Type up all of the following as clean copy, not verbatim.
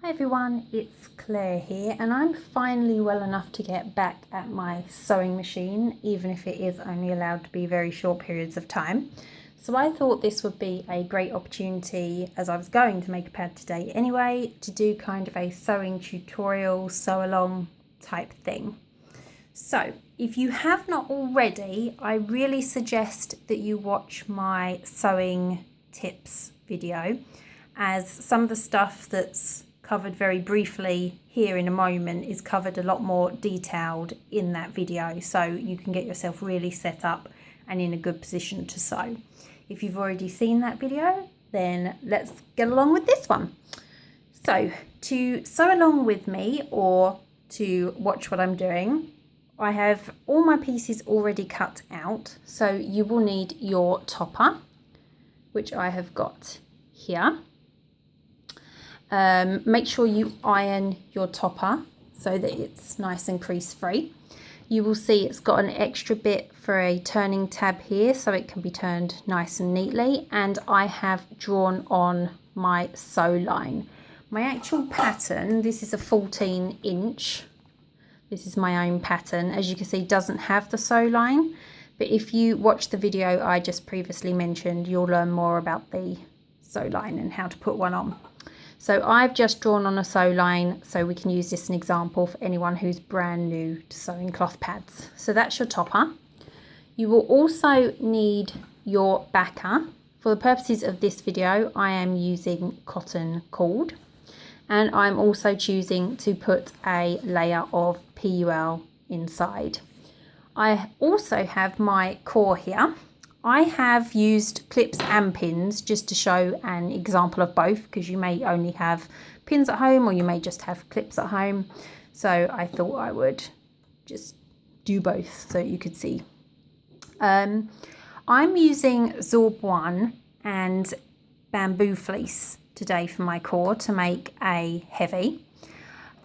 Hi everyone, it's Claire here, and I'm finally well enough to get back at my sewing machine, even if it is only allowed to be very short periods of time. So I thought this would be a great opportunity, as I was going to make a pad today anyway, to do kind of a sewing tutorial, sew along type thing. So if you have not already, I really suggest that you watch my sewing tips video, as some of the stuff that's covered very briefly here in a moment is covered a lot more detailed in that video, so you can get yourself really set up and in a good position to sew. If you've already seen that video, then let's get along with this one. So to sew along with me or to watch what I'm doing, I have all my pieces already cut out, so you will need your topper, which I have got here. Make sure you iron your topper so that it's nice and crease free. You will see it's got an extra bit for a turning tab here so it can be turned nice and neatly, and I have drawn on my sew line. My actual pattern, this is a 14-inch. This is my own pattern. As you can see, doesn't have the sew line, but if you watch the video I just previously mentioned, you'll learn more about the sew line and how to put one on. So I've just drawn on a sew line so we can use this as an example for anyone who's brand new to sewing cloth pads. So that's your topper. You will also need your backer. For the purposes of this video, I am using cotton cord, and I'm also choosing to put a layer of PUL inside. I also have my core here. I have used clips and pins just to show an example of both, because you may only have pins at home or you may just have clips at home. So I thought I would just do both so you could see. I'm using Zorb 1 and bamboo fleece today for my core to make a heavy.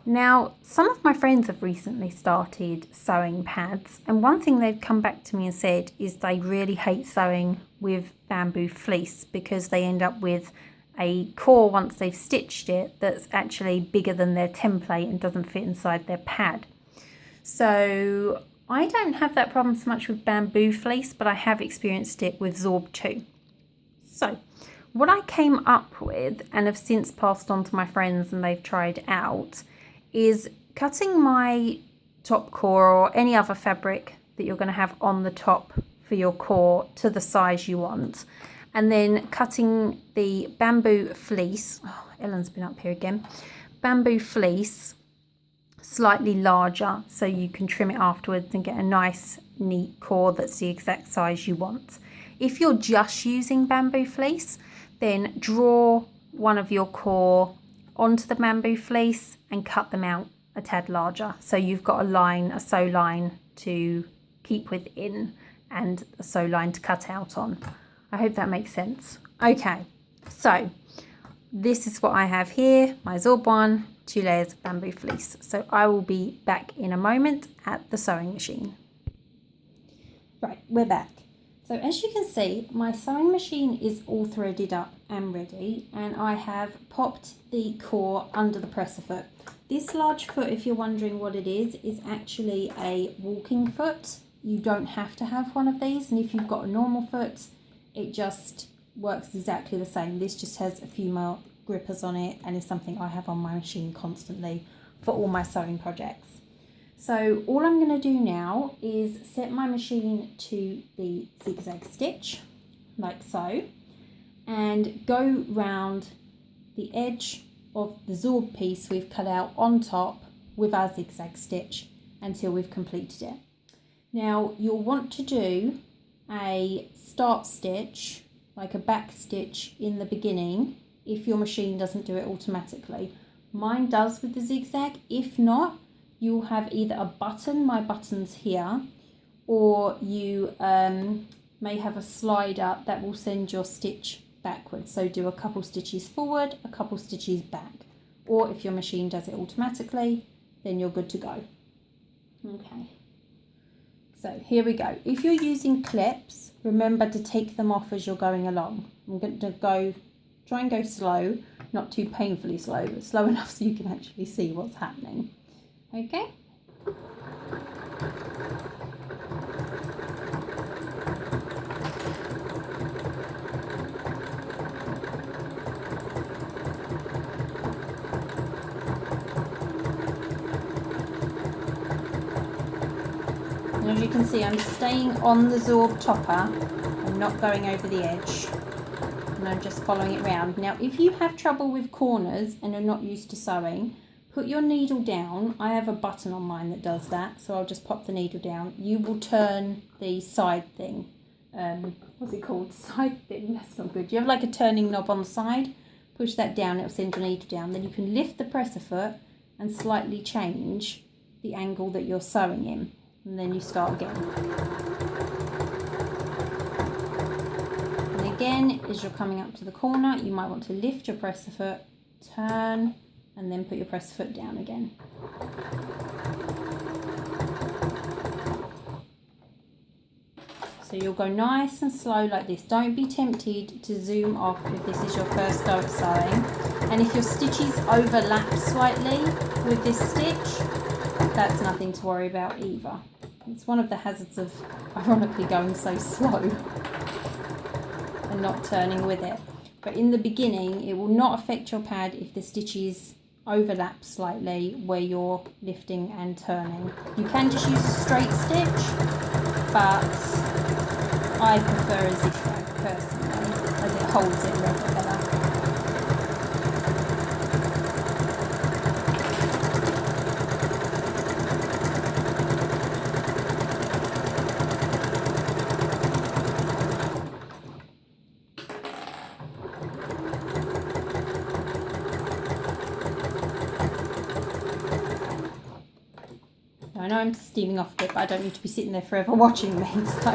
Now, some of my friends have recently started sewing pads, and one thing they've come back to me and said is they really hate sewing with bamboo fleece because they end up with a core once they've stitched it that's actually bigger than their template and doesn't fit inside their pad. So I don't have that problem so much with bamboo fleece, but I have experienced it with Zorb 2. So what I came up with, and have since passed on to my friends and they've tried out, is cutting my top core or any other fabric that you're going to have on the top for your core to the size you want, and then cutting the bamboo fleece, Ellen's been up here again, bamboo fleece slightly larger so you can trim it afterwards and get a nice neat core that's the exact size you want. If you're just using bamboo fleece, then draw one of your core onto the bamboo fleece and cut them out a tad larger, so you've got a line, a sew line to keep within and a sew line to cut out on. I hope that makes sense. Okay, so this is what I have here, my Zorb 1, 2 layers of bamboo fleece. So I will be back in a moment at the sewing machine. Right, we're back. So as you can see, my sewing machine is all threaded up and ready, and I have popped the core under the presser foot. This large foot, if you're wondering what it is actually a walking foot. You don't have to have one of these, and if you've got a normal foot, it just works exactly the same. This just has a few more grippers on it and is something I have on my machine constantly for all my sewing projects. So all I'm going to do now is set my machine to the zigzag stitch, like so, and go round the edge of the Zorb piece we've cut out on top with our zigzag stitch until we've completed it. Now you'll want to do a start stitch, like a back stitch in the beginning, if your machine doesn't do it automatically. Mine does with the zigzag. If not, you'll have either a button, my button's here, or you may have a slider that will send your stitch backwards. So do a couple stitches forward, a couple stitches back. Or if your machine does it automatically, then you're good to go. Okay, so here we go. If you're using clips, remember to take them off as you're going along. I'm going to go Try and go slow, not too painfully slow, but slow enough so you can actually see what's happening. Okay? And as you can see, I'm staying on the Zorb topper. I'm not going over the edge. And I'm just following it around. Now, if you have trouble with corners and are not used to sewing, put your needle down. I have a button on mine that does that, so I'll just pop the needle down. You will turn the side thing. What's it called? Side thing? That's not good. You have like a turning knob on the side. Push that down, it'll send your needle down. Then you can lift the presser foot and slightly change the angle that you're sewing in. And then you start again. And again, as you're coming up to the corner, you might want to lift your presser foot, turn, and then put your presser foot down again. So you'll go nice and slow like this. Don't be tempted to zoom off if this is your first go at sewing. And if your stitches overlap slightly with this stitch, that's nothing to worry about either. It's one of the hazards of, ironically, going so slow and not turning with it. But in the beginning, it will not affect your pad if the stitches overlap slightly where you're lifting and turning. You can just use a straight stitch, but I prefer a zigzag personally, as it holds it a little bit better. I know I'm steaming off a bit, but I don't need to be sitting there forever watching me, so.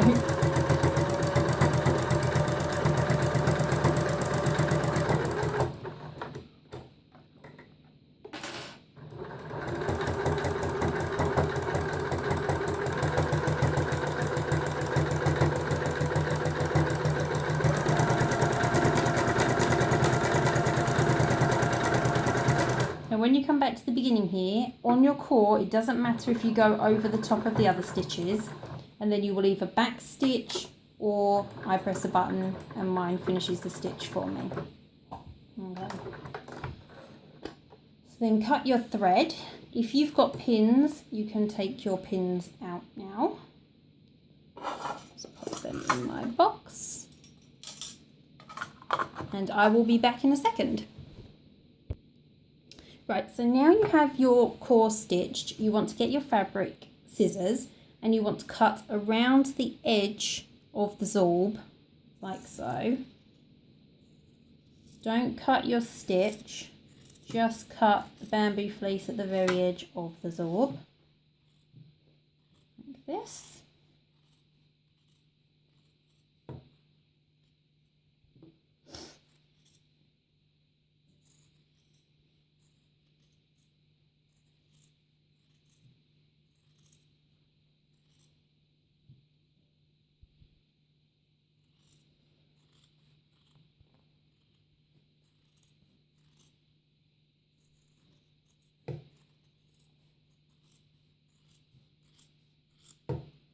When you come back to the beginning here, on your core, it doesn't matter if you go over the top of the other stitches, and then you will either back stitch or I press a button and mine finishes the stitch for me. Okay. So then cut your thread. If you've got pins, you can take your pins out now. So put them in my box. And I will be back in a second. Right, so now you have your core stitched, you want to get your fabric scissors and you want to cut around the edge of the Zorb, like so. Don't cut your stitch, just cut the bamboo fleece at the very edge of the Zorb, like this.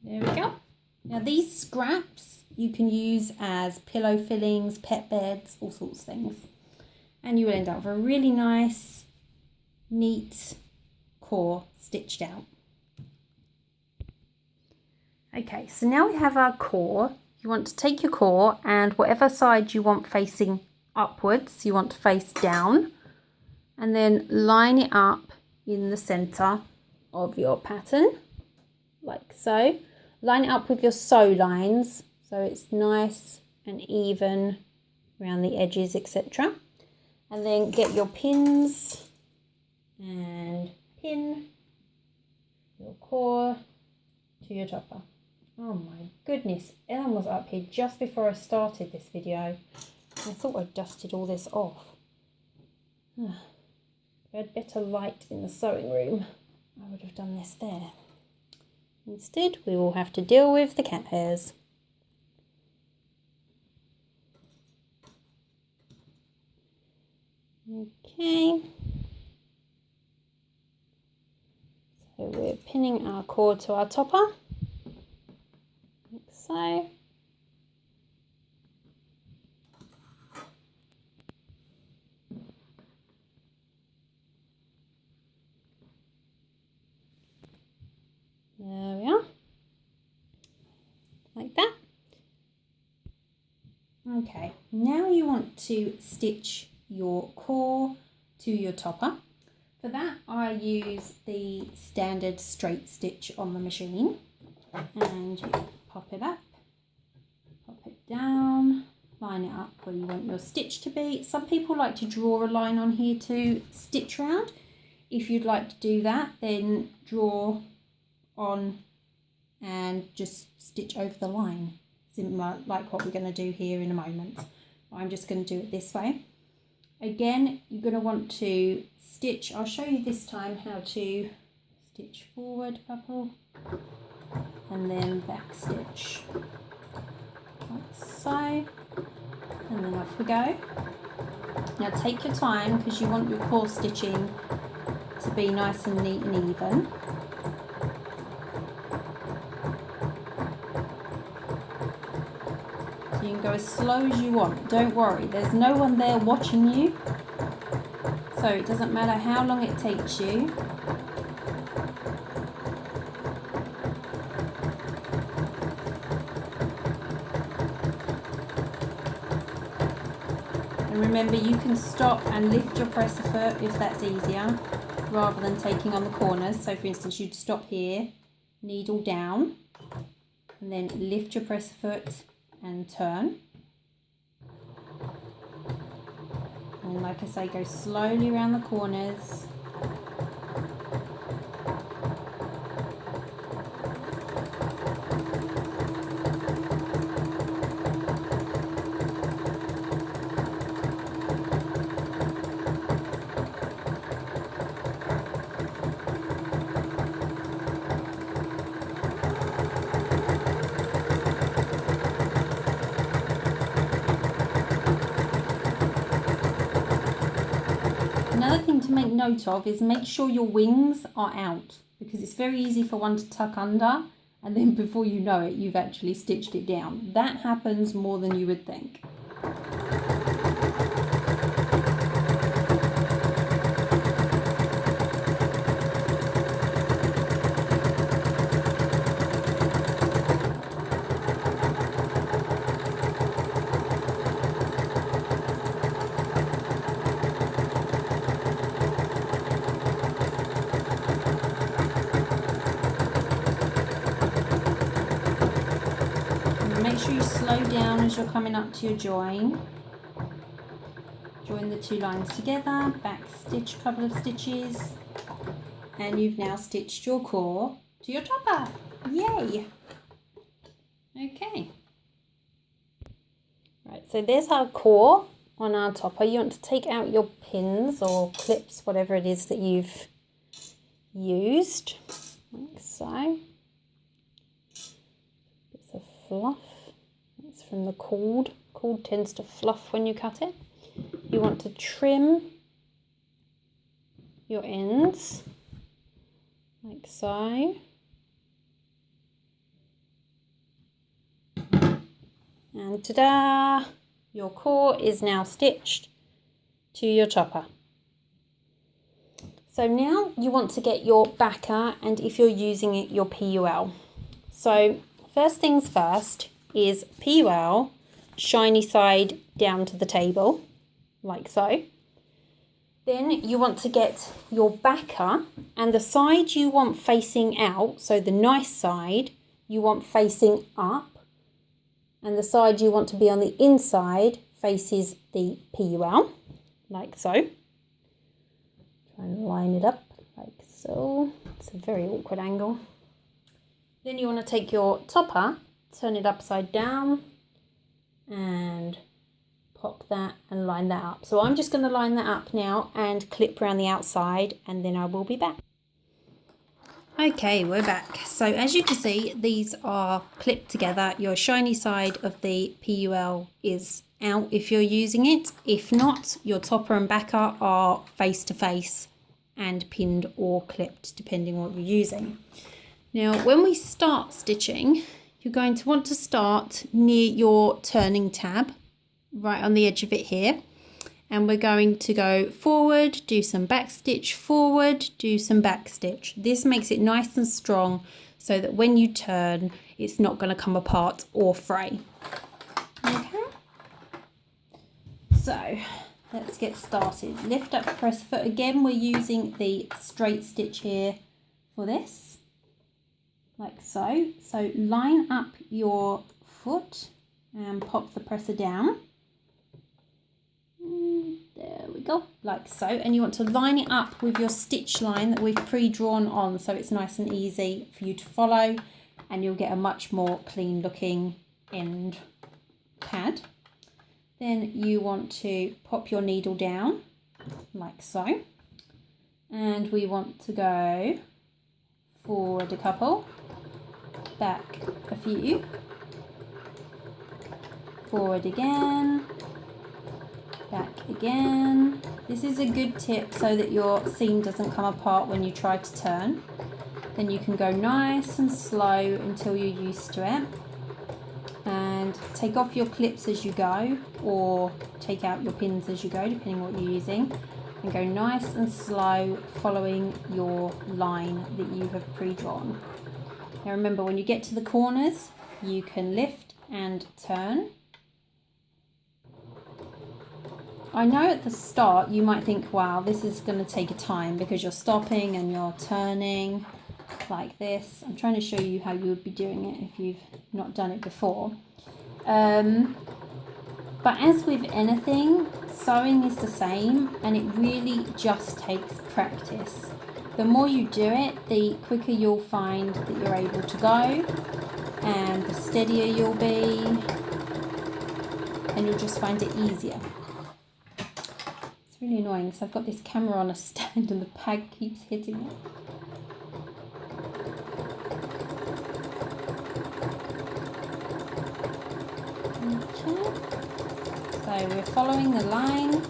There we go. Now these scraps you can use as pillow fillings, pet beds, all sorts of things. And you will end up with a really nice, neat core stitched out. Okay, so now we have our core. You want to take your core and whatever side you want facing upwards, you want to face down. And then line it up in the centre of your pattern, like so. Line it up with your sew lines so it's nice and even around the edges, etc. And then get your pins and pin your core to your topper. Oh my goodness, Ellen was up here just before I started this video. I thought I dusted all this off. If I had better light in the sewing room, I would have done this there. Instead, we will have to deal with the cat hairs. Okay. So we're pinning our cord to our topper, like so. There we are, like that. Okay, now you want to stitch your core to your topper. For that, I use the standard straight stitch on the machine, and you pop it up, pop it down, line it up where you want your stitch to be. Some people like to draw a line on here to stitch round. If you'd like to do that, then draw on and just stitch over the line, similar like what we're going to do here in a moment. I'm just going to do it this way. Again, you're going to want to stitch. I'll show you this time how to stitch forward couple and then back stitch like so, and then off we go. Now take your time because you want your core stitching to be nice and neat and even. You can go as slow as you want. Don't worry, there's no one there watching you, so it doesn't matter how long it takes you. And remember, you can stop and lift your presser foot if that's easier, rather than taking on the corners. So for instance, you'd stop here, needle down, and then lift your presser foot and turn. And like I say, go slowly around the corners. Another thing to make note of is make sure your wings are out, because it's very easy for one to tuck under and then before you know it you've actually stitched it down. That happens more than you would think. Make sure you slow down as you're coming up to your join. Join the two lines together, back stitch a couple of stitches, and you've now stitched your core to your topper. Yay! Okay. Right, so there's our core on our topper. You want to take out your pins or clips, whatever it is that you've used, like so. Bits of fluff. It's from the cord. Cord tends to fluff when you cut it. You want to trim your ends like so. And ta-da! Your core is now stitched to your topper. So now you want to get your backer, and if you're using it, your PUL. So first things first is PUL, shiny side down to the table, like so. Then you want to get your backer, and the side you want facing out, so the nice side you want facing up, and the side you want to be on the inside faces the PUL, like so. Try and line it up like so. It's a very awkward angle. Then you want to take your topper, turn it upside down, and pop that and line that up. So I'm just going to line that up now and clip around the outside, and then I will be back. Okay, we're back. So as you can see, these are clipped together. Your shiny side of the PUL is out if you're using it. If not, your topper and backer are face to face and pinned or clipped depending on what you're using. Now when we start stitching, you're going to want to start near your turning tab, right on the edge of it here, and we're going to go forward, do some back stitch, forward, do some back stitch. This makes it nice and strong so that when you turn it's not going to come apart or fray. Okay, so let's get started. Lift up the press foot. Again, we're using the straight stitch here for this, like so. So line up your foot and pop the presser down. There we go, like so. And you want to line it up with your stitch line that we've pre-drawn on, so it's nice and easy for you to follow, and you'll get a much more clean looking end pad. Then you want to pop your needle down like so, and we want to go forward a couple, back a few, forward again, back again. This is a good tip so that your seam doesn't come apart when you try to turn. Then you can go nice and slow until you're used to it, and take off your clips as you go, or take out your pins as you go depending on what you're using, and go nice and slow following your line that you have pre-drawn. Now remember, when you get to the corners you can lift and turn. I know at the start you might think, wow, this is going to take a time because you're stopping and you're turning like this. I'm trying to show you how you would be doing it if you've not done it before. But as with anything, sewing is the same, and it really just takes practice. The more you do it, the quicker you'll find that you're able to go, and the steadier you'll be, and you'll just find it easier. It's really annoying because I've got this camera on a stand and the peg keeps hitting it. Okay, so we're following the line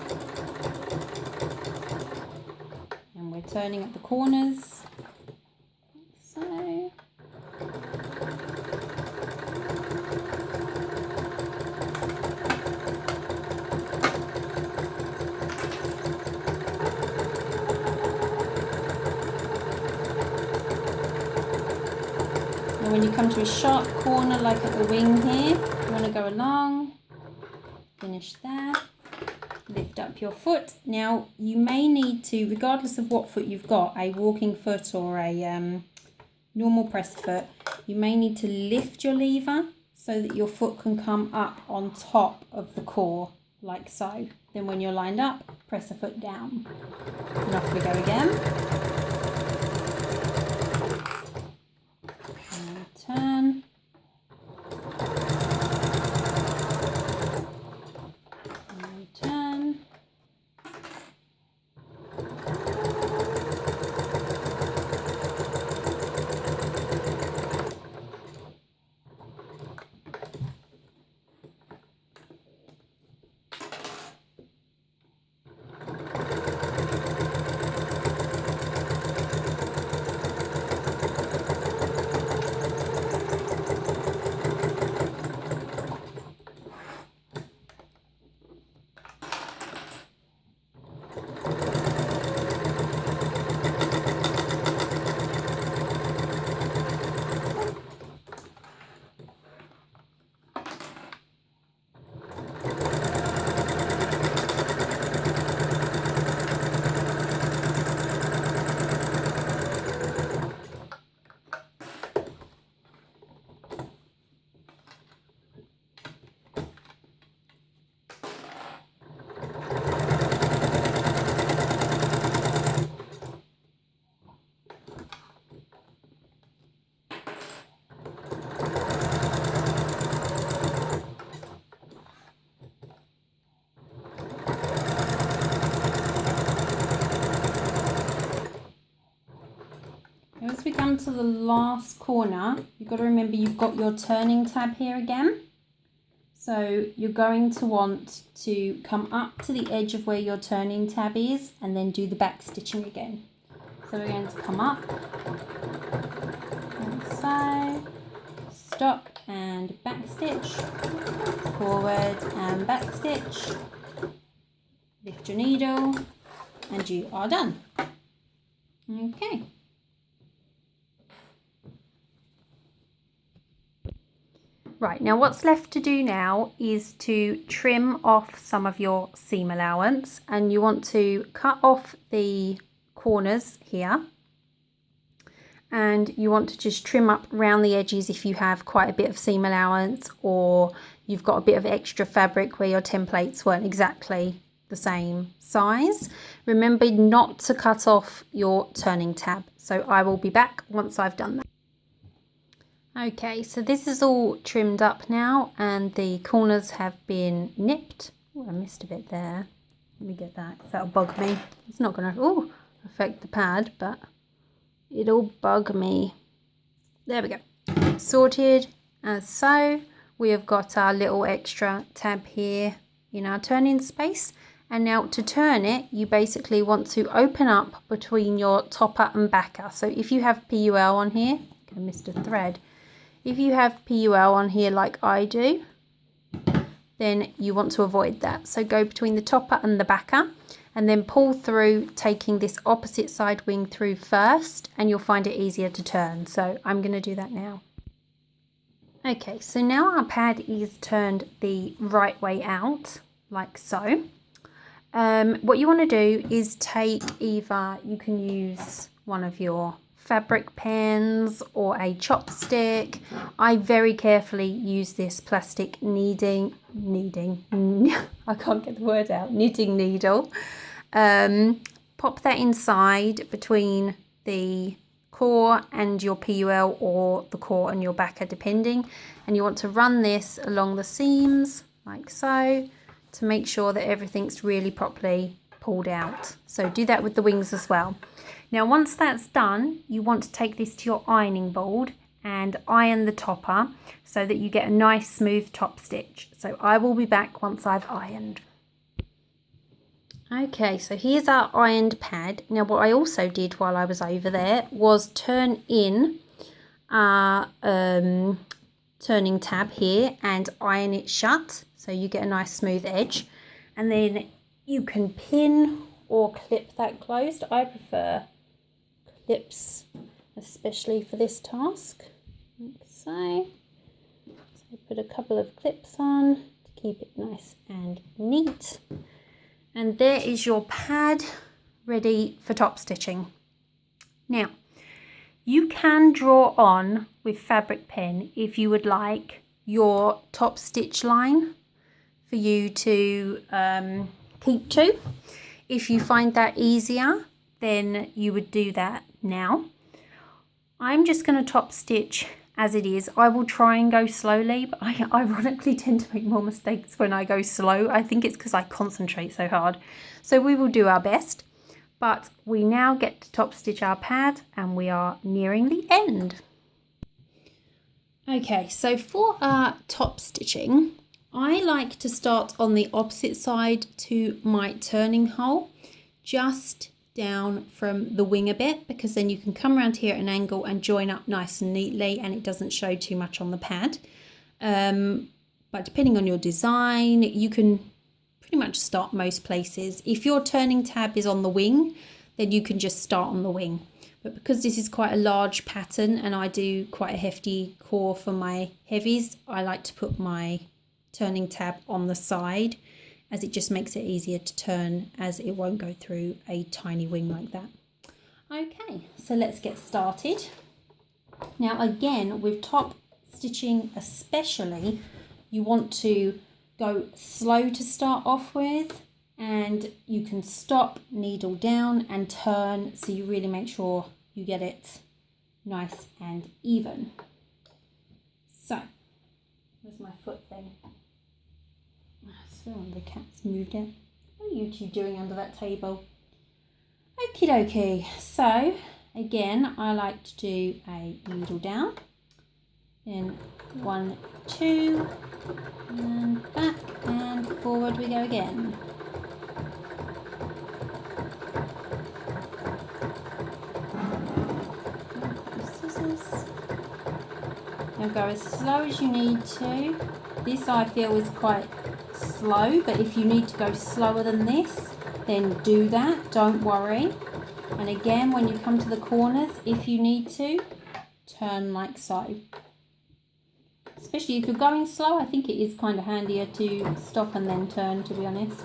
and we're turning at the corners. So when you come to a sharp corner like at the wing here, you want to go along, finish there, lift up your foot. Now you may need to, regardless of what foot you've got, a walking foot or a normal press foot, you may need to lift your lever so that your foot can come up on top of the core, like so. Then when you're lined up, press the foot down. And off we go again. Turn, and turn, As we come to the last corner, you've got to remember you've got your turning tab here again. So you're going to want to come up to the edge of where your turning tab is and then do the back stitching again. So we're going to come up, and so, stop and back stitch, forward and back stitch, lift your needle, and you are done. Okay. Right, now what's left to do now is to trim off some of your seam allowance, and you want to cut off the corners here, and you want to just trim up around the edges if you have quite a bit of seam allowance or you've got a bit of extra fabric where your templates weren't exactly the same size. Remember not to cut off your turning tab. So I will be back once I've done that. Okay, so this is all trimmed up now and the corners have been nipped. Oh, I missed a bit there. Let me get that. That'll bug me. It's not going to affect the pad, but it'll bug me. There we go. Sorted as so. We have got our little extra tab here in our turning space. And now to turn it, you basically want to open up between your topper and backer. So if you have PUL on here, I missed a thread. If you have PUL on here like I do, then you want to avoid that. So go between the topper and the backer and then pull through, taking this opposite side wing through first, and you'll find it easier to turn. So I'm going to do that now. Okay, so now our pad is turned the right way out, like so. What you want to do is take either, you can use one of your fabric pens or a chopstick. I very carefully use this plastic knitting I can't get the word out, knitting needle. Pop that inside between the core and your PUL or the core and your backer depending, and you want to run this along the seams like so to make sure that everything's really properly pulled out. So do that with the wings as well. Now once that's done, you want to take this to your ironing board and iron the topper so that you get a nice smooth top stitch. So I will be back once I've ironed. Okay, so here's our ironed pad. Now what I also did while I was over there was turn in our turning tab here and iron it shut so you get a nice smooth edge, and then you can pin or clip that closed. I prefer clips, especially for this task, like so. So put a couple of clips on to keep it nice and neat. And there is your pad ready for top stitching. Now, you can draw on with fabric pen if you would like your top stitch line for you to keep to. If you find that easier, then you would do that now. I'm just going to top stitch as it is. I will try and go slowly, but I ironically tend to make more mistakes when I go slow. I think it's because I concentrate so hard. So we will do our best, but we now get to top stitch our pad and we are nearing the end. Okay, so for our top stitching, I like to start on the opposite side to my turning hole, just down from the wing a bit, because then you can come around here at an angle and join up nice and neatly and it doesn't show too much on the pad. But depending on your design, you can pretty much start most places. If your turning tab is on the wing, then you can just start on the wing. But because this is quite a large pattern and I do quite a hefty core for my heavies, I like to put my turning tab on the side, as it just makes it easier to turn, as it won't go through a tiny wing like that. Okay, so let's get started. Now again, with top stitching especially, you want to go slow to start off with, and you can stop, needle down and turn, so you really make sure you get it nice and even. So, where's my foot thing? Oh, the cat's moved it. What are you two doing under that table? Okie dokie. So again, I like to do a needle down, Then 1, 2, and back and forward we go again. Scissors. Now go as slow as you need to. This I feel is quite slow, but if you need to go slower than this, then do that, don't worry. And again, when you come to the corners, if you need to, turn like so. Especially if you're going slow, I think it is kind of handier to stop and then turn, to be honest.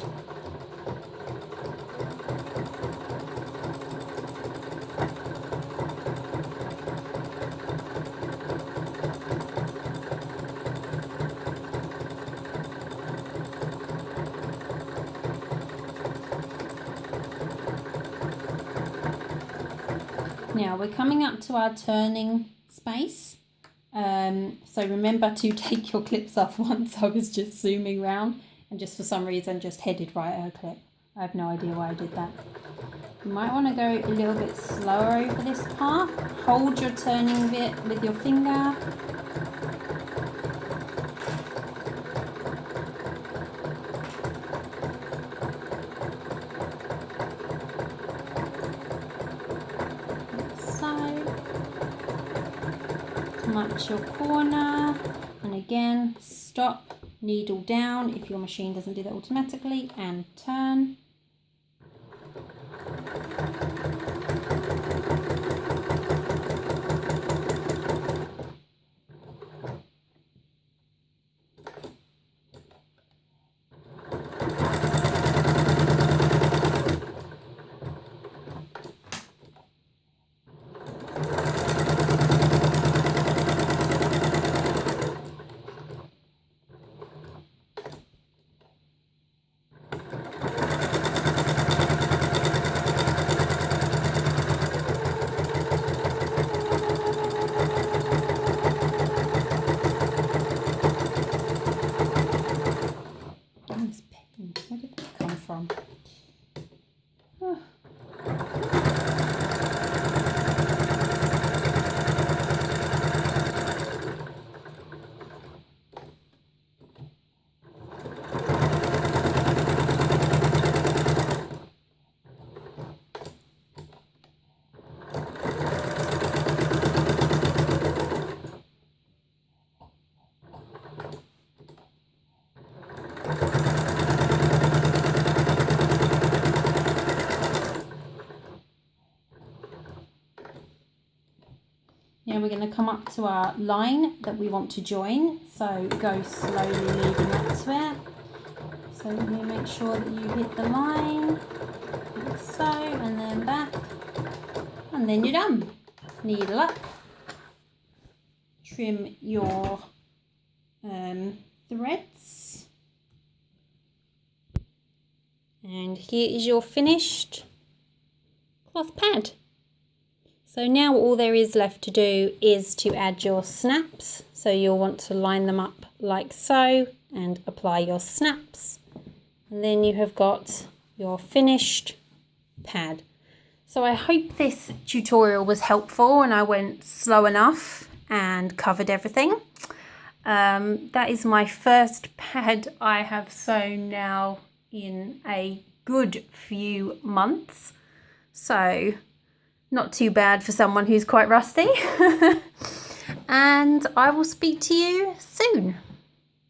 Now we're coming up to our turning space. So remember to take your clips off once. I was just zooming around and just for some reason just headed right at a clip. I have no idea why I did that. You might want to go a little bit slower over this part. Hold your turning bit with your finger. Come up to your corner and again stop, needle down if your machine doesn't do that automatically, and turn. Where did that come from? Oh. Now we're going to come up to our line that we want to join, so go slowly leading up to it. So you make sure that you hit the line, like so, and then back, and then you're done. Needle up, trim your threads, and here is your finished cloth pad. So now all there is left to do is to add your snaps. So you'll want to line them up like so and apply your snaps. And then you have got your finished pad. So I hope this tutorial was helpful and I went slow enough and covered everything. That is my first pad I have sewn now in a good few months. So not too bad for someone who's quite rusty. And I will speak to you soon.